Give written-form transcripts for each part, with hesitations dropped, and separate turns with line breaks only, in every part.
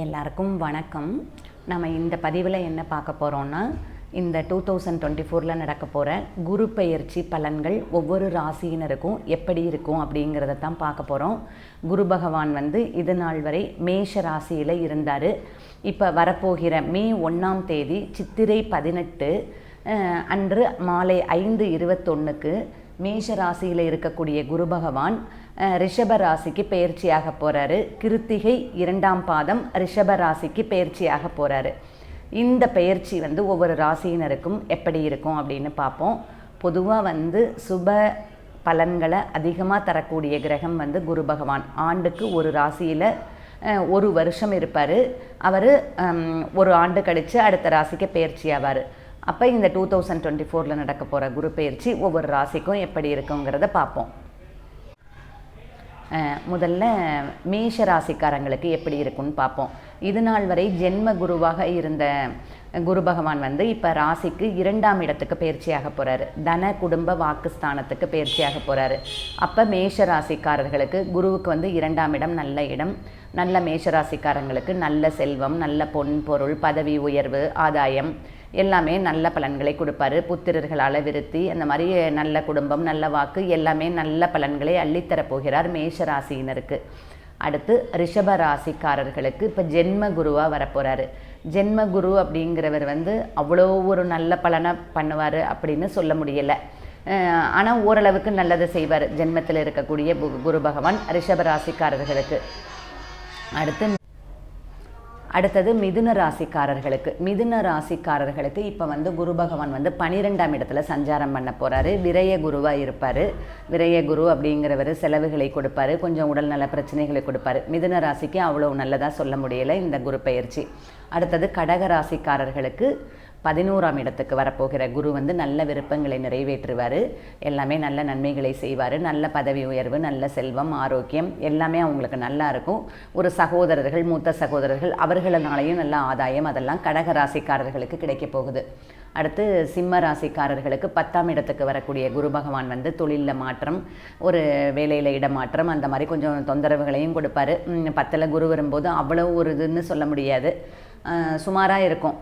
எல்லாருக்கும் வணக்கம். நம்ம இந்த பதிவில் என்ன பார்க்க போகிறோன்னா, இந்த 2024 நடக்க போகிற குரு பெயர்ச்சி பலன்கள் ஒவ்வொரு ராசியினருக்கும் எப்படி இருக்கும் அப்படிங்கிறத தான் பார்க்க போகிறோம். குரு பகவான் இது நாள் வரை மேஷ ராசியில் இருந்தார். இப்போ வரப்போகிற மே 1ஆம் தேதி சித்திரை 18 அன்று மாலை 5:21 மேஷ ராசியில் இருக்கக்கூடிய குரு பகவான் ரிஷப ராசிக்கு பெயர்ச்சியாக போகிறாரு. கிருத்திகை 2ஆம் பாதம் ரிஷப ராசிக்கு பெயர்ச்சியாக போகிறாரு. இந்த பெயர்ச்சி ஒவ்வொரு ராசியினருக்கும் எப்படி இருக்கும் அப்படின்னு பார்ப்போம். பொதுவாக சுப பலன்களை அதிகமாக தரக்கூடிய கிரகம் குரு பகவான். ஆண்டுக்கு ஒரு ராசியில் ஒரு வருஷம் இருப்பார். அவர் ஒரு ஆண்டு கழித்து அடுத்த ராசிக்கு பெயர்ச்சி ஆவார். அப்போ இந்த 2024 நடக்க போகிற குரு பெயர்ச்சி ஒவ்வொரு ராசிக்கும் எப்படி இருக்குங்கிறத பார்ப்போம். முதல்ல மேஷ ராசிக்காரங்களுக்கு எப்படி இருக்குன்னு பார்ப்போம். இது நாள் வரை ஜென்ம குருவாக இருந்த குரு பகவான் இப்போ ராசிக்கு 2ஆம் இடத்துக்கு பயிற்சியாக போகிறாரு. தன குடும்ப வாக்குஸ்தானத்துக்கு பயிற்சியாக போகிறாரு. அப்போ மேஷ ராசிக்காரர்களுக்கு குருவுக்கு 2ஆம் இடம் நல்ல இடம். நல்ல மேஷ ராசிக்காரங்களுக்கு நல்ல செல்வம், நல்ல பொன் பொருள், பதவி உயர்வு, ஆதாயம் எல்லாமே நல்ல பலன்களை கொடுப்பாரு. புத்திரர்களால் விருத்தி, அந்த மாதிரி நல்ல குடும்பம், நல்ல வாக்கு எல்லாமே நல்ல பலன்களை அள்ளித்தரப்போகிறார் மேஷ ராசியினருக்கு. அடுத்து ரிஷப ராசிக்காரர்களுக்கு இப்போ ஜென்ம குருவாக வரப்போகிறாரு. ஜென்ம குரு அப்படிங்கிறவர் அவ்வளோ ஒரு நல்ல பலனை பண்ணுவார் அப்படின்னு சொல்ல முடியலை. ஆனால் ஓரளவுக்கு நல்லதை செய்வார் ஜென்மத்தில் இருக்கக்கூடிய குரு பகவான் ரிஷப ராசிக்காரர்களுக்கு. அடுத்தது மிதுன ராசிக்காரர்களுக்கு. மிதுன ராசிக்காரர்களுக்கு இப்போ குரு பகவான் 12ஆம் இடத்துல சஞ்சாரம் பண்ண போகிறாரு. விரய குருவாக இருப்பார். விரய குரு அப்படிங்கிறவர் செலவுகளை கொடுப்பார், கொஞ்சம் உடல்நல பிரச்சனைகளை கொடுப்பார். மிதுன ராசிக்கு அவ்வளோ நல்லதாக சொல்ல முடியலை இந்த குரு பெயர்ச்சி. அடுத்தது கடக ராசிக்காரர்களுக்கு 11ஆம் இடத்துக்கு வரப்போகிற குரு நல்ல விருப்பங்களை நிறைவேற்றுவார். எல்லாமே நல்ல நன்மைகளை செய்வார். நல்ல பதவி உயர்வு, நல்ல செல்வம், ஆரோக்கியம் எல்லாமே அவங்களுக்கு நல்லா இருக்கும். ஒரு சகோதரர்கள், மூத்த சகோதரர்கள் அவர்களாலேயும் நல்ல ஆதாயம், அதெல்லாம் கடக ராசிக்காரர்களுக்கு கிடைக்க போகுது. அடுத்து சிம்ம ராசிக்காரர்களுக்கு 10ஆம் இடத்துக்கு வரக்கூடிய குரு பகவான் தொழிலில் மாற்றம், ஒரு வேலையில் இடமாற்றம், அந்த மாதிரி கொஞ்சம் தொந்தரவுகளையும் கொடுப்பார். 10ல் குரு வரும்போது அவ்வளோ ஒரு இதுன்னு சொல்ல முடியாது, சுமாராக இருக்கும்.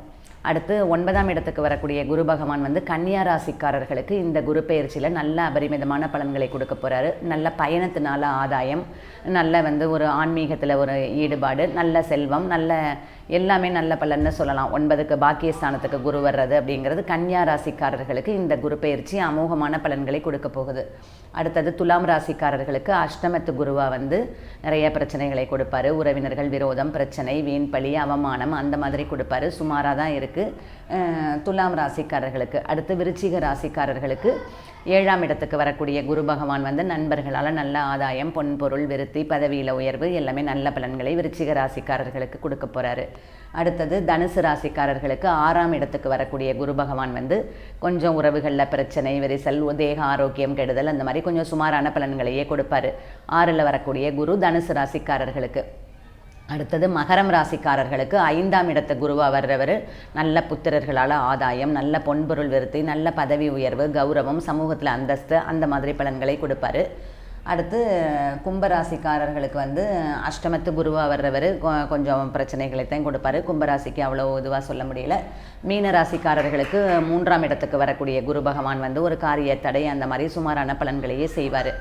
அடுத்து 9ஆம் இடத்துக்கு வரக்கூடிய குரு பகவான் கன்னியா ராசிக்காரர்களுக்கு இந்த குரு பெயர்ச்சியில் நல்ல அபரிமிதமான பலன்களை கொடுக்க போகிறாரு. நல்ல பயணத்தினால ஆதாயம், நல்ல ஒரு ஆன்மீகத்தில் ஒரு ஈடுபாடு, நல்ல செல்வம், நல்ல எல்லாமே நல்ல பலன்னு சொல்லலாம். 9க்கு பாக்கியஸ்தானத்துக்கு குரு வர்றது அப்படிங்கிறது கன்னியா ராசிக்காரர்களுக்கு இந்த குரு பெயர்ச்சி அமோகமான பலன்களை கொடுக்க போகுது. அடுத்தது துலாம் ராசிக்காரர்களுக்கு அஷ்டமத்து குருவாக நிறைய பிரச்சனைகளை கொடுப்பாரு. உறவினர்கள் விரோதம், பிரச்சனை, வீண் பழி, அவமானம் அந்த மாதிரி கொடுப்பாரு. சுமாராக தான் இருக்குது துலாம் ராசிக்காரர்களுக்கு. அடுத்து விருச்சிக ராசிக்காரர்களுக்கு 7ஆம் இடத்துக்கு வரக்கூடிய குரு பகவான் நண்பர்களால் நல்ல ஆதாயம், பொன் பொருள், விருத்தி, பதவியில் உயர்வு எல்லாமே நல்ல பலன்களை விருச்சிக ராசிக்காரர்களுக்கு கொடுக்க போகிறாரு. அடுத்தது தனுசு ராசிக்காரர்களுக்கு 6ஆம் இடத்துக்கு வரக்கூடிய குரு பகவான் கொஞ்சம் உறவுகளில் பிரச்சனை, விரிசல், தேக ஆரோக்கியம் கெடுதல் அந்த மாதிரி கொஞ்சம் சுமாரான பலன்களையே கொடுப்பாரு. 6ல் வரக்கூடிய குரு தனுசு ராசிக்காரர்களுக்கு. அடுத்தது மகரம் ராசிக்காரர்களுக்கு 5ஆம் இடத்து குருவாக வர்றவர் நல்ல புத்திரர்களால் ஆதாயம், நல்ல பொன்பொருள் விருத்தி, நல்ல பதவி உயர்வு, கௌரவம், சமூகத்தில் அந்தஸ்து அந்த மாதிரி பலன்களை கொடுப்பார். அடுத்து கும்பராசிக்காரர்களுக்கு அஷ்டமத்து குருவாக வர்றவர் கொஞ்சம் பிரச்சனைகளைத்தான் கொடுப்பார். கும்பராசிக்கு அவ்வளோ இதுவாக சொல்ல முடியல. மீன ராசிக்காரர்களுக்கு 3ஆம் இடத்துக்கு வரக்கூடிய குரு பகவான் ஒரு காரிய தடை அந்த மாதிரி சுமாரான பலன்களையே செய்வார்.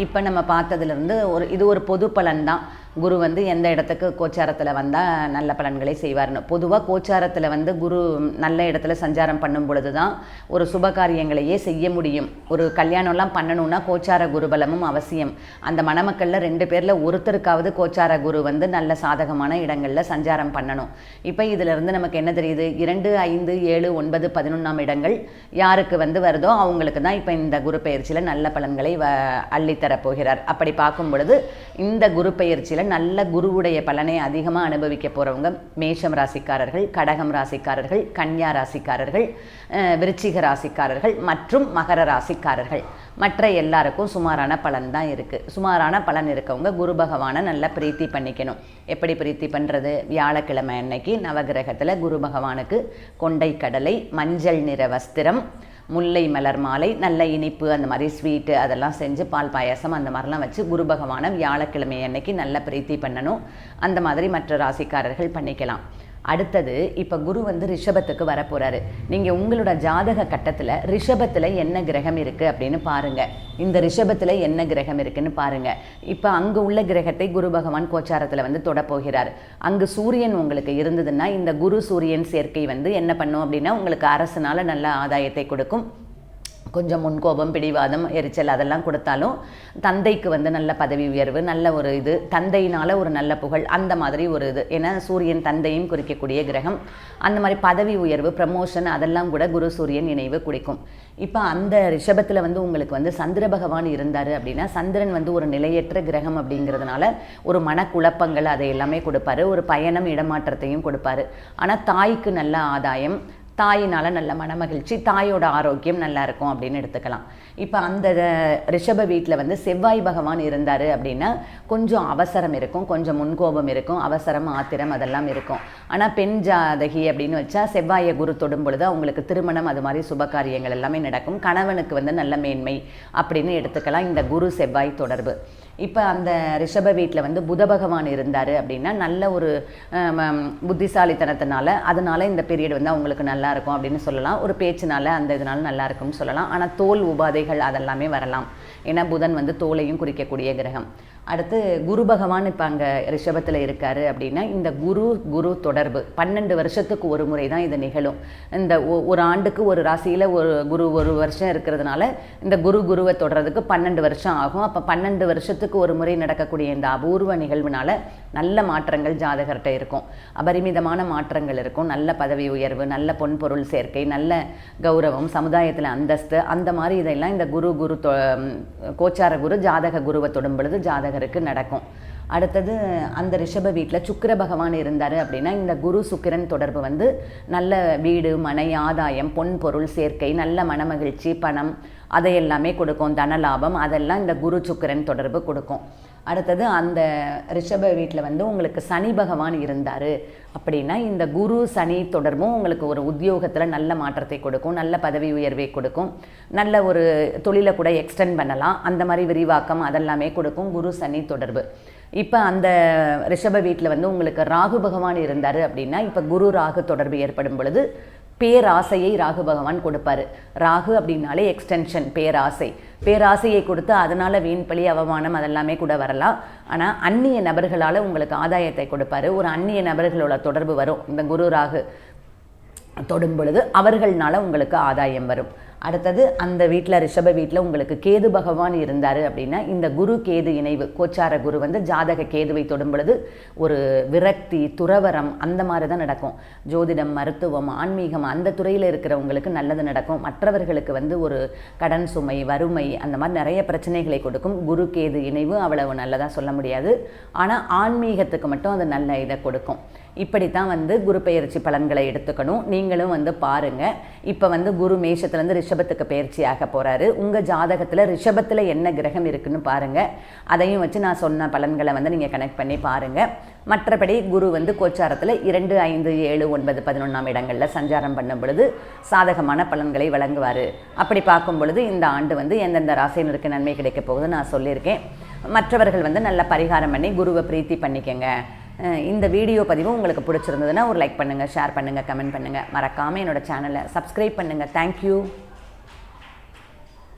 இப்போ நம்ம பார்த்ததுலேருந்து இது ஒரு பொது பலன் தான். குரு எந்த இடத்துக்கு கோச்சாரத்தில் வந்தால் நல்ல பலன்களை செய்வார்னு. பொதுவாக கோச்சாரத்தில் குரு நல்ல இடத்துல சஞ்சாரம் பண்ணும் பொழுது தான் ஒரு சுப காரியங்களையே செய்ய முடியும். ஒரு கல்யாணம்லாம் பண்ணணுன்னா கோச்சார குருபலமும் அவசியம். அந்த மணமக்களில் 2 பேரில் ஒருத்தருக்காவது கோச்சார குரு நல்ல சாதகமான இடங்களில் சஞ்சாரம் பண்ணணும். இப்போ இதிலிருந்து நமக்கு என்ன தெரியுது? 2, 5, 7, 9, 11ஆம் இடங்கள் யாருக்கு வருதோ அவங்களுக்கு தான் இப்போ இந்த குரு பெயர்ச்சியில் நல்ல பலன்களை அள்ளித்தரப்போகிறார். அப்படி பார்க்கும் பொழுது இந்த குரு பெயர்ச்சியில் நல்ல குருவுடைய பலனை அதிகமாக அனுபவிக்க போகிறவங்க மேஷம் ராசிக்காரர்கள், கடகம் ராசிக்காரர்கள், கன்னியா ராசிக்காரர்கள், விருச்சிக ராசிக்காரர்கள் மற்றும் மகர ராசிக்காரர்கள். மற்ற எல்லாருக்கும் சுமாரான பலன் தான் இருக்குது. சுமாரான பலன் இருக்கவங்க குரு பகவானை நல்லா பிரீத்தி பண்ணிக்கணும். எப்படி பிரீத்தி பண்ணுறது? வியாழக்கிழமை அன்னைக்கு நவகிரகத்தில் குரு பகவானுக்கு கொண்டை கடலை, மஞ்சள் நிற வஸ்திரம், முல்லை மலர் மாலை, நல்ல இனிப்பு அந்த மாதிரி ஸ்வீட்டு அதெல்லாம் செஞ்சு பால் பாயாசம் அந்த மாதிரிலாம் வச்சு குரு பகவானை வியாழக்கிழமை அன்னைக்கு நல்ல பிரீத்தி பண்ணணும். அந்த மாதிரி மற்ற ராசிக்காரர்கள் பண்ணிக்கலாம். அடுத்தது இப்போ குரு வந்து ரிஷபத்துக்கு வரப்போகிறாரு. நீங்கள் உங்களோட ஜாதக கட்டத்தில் ரிஷபத்தில் என்ன கிரகம் இருக்குது அப்படின்னு பாருங்கள். இந்த ரிஷபத்தில் என்ன கிரகம் இருக்குன்னு பாருங்கள். இப்போ அங்கே உள்ள கிரகத்தை குரு பகவான் கோச்சாரத்தில் வந்து தொடப்போகிறார். அங்கு சூரியன் உங்களுக்கு இருந்ததுன்னா இந்த குரு சூரியன் சேர்க்கை வந்து என்ன பண்ணும் அப்படின்னா உங்களுக்கு அரசனால் நல்ல ஆதாயத்தை கொடுக்கும். கொஞ்சம் முன்கோபம், பிடிவாதம், எரிச்சல் அதெல்லாம் கொடுத்தாலும் தந்தைக்கு வந்து நல்ல பதவி உயர்வு, நல்ல ஒரு இது, தந்தையினால் ஒரு நல்ல புகழ், அந்த மாதிரி ஒரு இது. ஏன்னா சூரியன் தந்தையும் குறிக்கக்கூடிய கிரகம். அந்த மாதிரி பதவி உயர்வு, ப்ரமோஷன் அதெல்லாம் கூட குரு சூரியன் இணைவு குடிக்கும். இப்போ அந்த ரிஷபத்தில் வந்து உங்களுக்கு வந்து சந்திர பகவான் இருந்தார் அப்படின்னா சந்திரன் வந்து ஒரு நிலையற்ற கிரகம் அப்படிங்கிறதுனால ஒரு மனக்குழப்பங்கள் அதை எல்லாமே கொடுப்பாரு. ஒரு பயணம், இடமாற்றத்தையும் கொடுப்பாரு. ஆனால் தாய்க்கு நல்ல ஆதாயம், தாயினால் நல்ல மனமகிழ்ச்சி, தாயோட ஆரோக்கியம் நல்லா இருக்கும் அப்படின்னு எடுத்துக்கலாம். இப்போ அந்த ரிஷப வீட்டில் வந்து செவ்வாய் பகவான் இருந்தார் அப்படின்னா கொஞ்சம் அவசரம் இருக்கும், கொஞ்சம் முன்கோபம் இருக்கும், அவசரம், ஆத்திரம் அதெல்லாம் இருக்கும். ஆனால் பெண் ஜாதகி அப்படின்னு வச்சா செவ்வாயை குரு தொடும் பொழுது அவங்களுக்கு திருமணம் அது மாதிரி சுபகாரியங்கள் எல்லாமே நடக்கும். கணவனுக்கு வந்து நல்ல மேன்மை அப்படின்னு எடுத்துக்கலாம் இந்த குரு செவ்வாய் தொடர்பு. இப்போ அந்த ரிஷப வீட்டில் வந்து புத பகவான் இருந்தார் அப்படின்னா நல்ல ஒரு புத்திசாலித்தனத்தினால அதனால் இந்த பீரியட் வந்து அவங்களுக்கு நல்லா இருக்கும் அப்படின்னு சொல்லலாம். ஒரு பேச்சினால அந்த இதனால நல்லா இருக்கும்னு சொல்லலாம். ஆனால் தோல் உபாதைகள் அதெல்லாமே வரலாம். ஏன்னா புதன் வந்து தோலையும் குறிக்கக்கூடிய கிரகம். அடுத்து குரு பகவான் இப்போ அங்கே ரிஷபத்தில் இருக்காரு அப்படின்னா இந்த குரு தொடர்பு 12 வருஷத்துக்கு ஒரு முறை தான் இது நிகழும். இந்த ஒரு ஆண்டுக்கு ஒரு ராசியில் ஒரு வருஷம் இருக்கிறதுனால இந்த குருவை தொடர்றதுக்கு 12 வருஷம் ஆகும். அப்போ 12 வருஷத்துக்கு ஒரு முறை நடக்கக்கூடிய இந்த அபூர்வ நிகழ்வுனால நல்ல மாற்றங்கள் ஜாதகர்கிட்ட இருக்கும். அபரிமிதமான மாற்றங்கள் இருக்கும். நல்ல பதவி உயர்வு, நல்ல பொன்பொருள் சேர்க்கை, நல்ல கௌரவம், சமுதாயத்தில் அந்தஸ்து, அந்த மாதிரி இதெல்லாம் இந்த குரு கோச்சார குரு ஜாதக குருவை தொடும் பொழுது ஜாதகருக்கு நடக்கும். அடுத்தது அந்த ரிஷப வீட்டில் சுக்கிர பகவான் இருந்தார் அப்படின்னா இந்த குரு சுக்கிரன் தொடர்பு வந்து நல்ல வீடு, மனை, ஆதாயம், பொன் பொருள் சேர்க்கை, நல்ல மனமகிழ்ச்சி, பணம் அதையெல்லாமே கொடுக்கும். தனலாபம் அதெல்லாம் இந்த குரு சுக்கிரன் தொடர்பு கொடுக்கும். அடுத்தது அந்த ரிஷப வீட்டில் வந்து உங்களுக்கு சனி பகவான் இருந்தார் அப்படின்னா இந்த குரு சனி தொடர்பும் உங்களுக்கு ஒரு உத்தியோகத்தில் நல்ல மாற்றத்தை கொடுக்கும், நல்ல பதவி உயர்வை கொடுக்கும், நல்ல ஒரு தொழிலை கூட எக்ஸ்டெண்ட் பண்ணலாம், அந்த மாதிரி விரிவாக்கம் அதெல்லாமே கொடுக்கும் குரு சனி தொடர்பு. இப்போ அந்த ரிஷப வீட்டில் வந்து உங்களுக்கு ராகு பகவான் இருந்தார் அப்படின்னா இப்போ குரு ராகு தொடர்பு ஏற்படும் பொழுது பேராசையை ராகு பகவான் கொடுப்பார். ராகு அப்படின்னாலே எக்ஸ்டென்ஷன், பேராசையை கொடுத்து அதனால் வீண்பழி, அவமானம் அதெல்லாமே கூட வரலாம். ஆனால் அந்நிய நபர்களால் உங்களுக்கு ஆதாயத்தை கொடுப்பாரு. ஒரு அந்நிய நபர்களோட தொடர்பு வரும் இந்த குரு ராகு தொடும் பொழுது, அவர்கள்னால உங்களுக்கு ஆதாயம் வரும். அடுத்தது அந்த வீட்டில் ரிஷப வீட்டில் உங்களுக்கு கேது பகவான் இருந்தார் அப்படின்னா இந்த குரு கேது இணைவு, கோச்சார குரு வந்து ஜாதக கேதுவை தொடும் பொழுது ஒரு விரக்தி, துறவரம் அந்த மாதிரி தான் நடக்கும். ஜோதிடம், மருத்துவம், ஆன்மீகம் அந்த துறையில் இருக்கிறவங்களுக்கு நல்லது நடக்கும். மற்றவர்களுக்கு வந்து ஒரு கடன் சுமை, வறுமை அந்த மாதிரி நிறைய பிரச்சனைகளை கொடுக்கும். குரு கேது இணைவு அவ்வளவு நல்லதாக சொல்ல முடியாது. ஆனால் ஆன்மீகத்துக்கு மட்டும் அது நல்ல இதை கொடுக்கும். இப்படித்தான் வந்து குரு பெயர்ச்சி பலன்களை எடுத்துக்கணும். நீங்களும் வந்து பாருங்கள். இப்போ வந்து குரு மேஷத்துலேருந்து ரிஷபத்துக்கு பயிற்சி ஆக போகிறாரு. உங்கள் ஜாதகத்தில் ரிஷபத்தில் என்ன கிரகம் இருக்குன்னு பாருங்கள். அதையும் வச்சு நான் சொன்ன பலன்களை வந்து நீங்கள் கனெக்ட் பண்ணி பாருங்கள். மற்றபடி குரு வந்து கோச்சாரத்தில் 2, 5, 7, 9, 11ஆம் இடங்களில் சஞ்சாரம் பண்ணும் பொழுது சாதகமான பலன்களை வழங்குவார். அப்படி பார்க்கும் பொழுது இந்த ஆண்டு வந்து எந்தெந்த ராசியினருக்கு நன்மை கிடைக்க போகுது நான் சொல்லியிருக்கேன். மற்றவர்கள் வந்து நல்ல பரிகாரம் பண்ணி குருவை பிரீத்தி பண்ணிக்கங்க. இந்த வீடியோ பதிவு உங்களுக்கு பிடிச்சிருந்ததுன்னா ஒரு லைக் பண்ணுங்கள், ஷேர் பண்ணுங்கள், கமெண்ட் பண்ணுங்கள். மறக்காமல் என்னோடய சேனலை சப்ஸ்கிரைப் பண்ணுங்கள். தேங்க்யூ.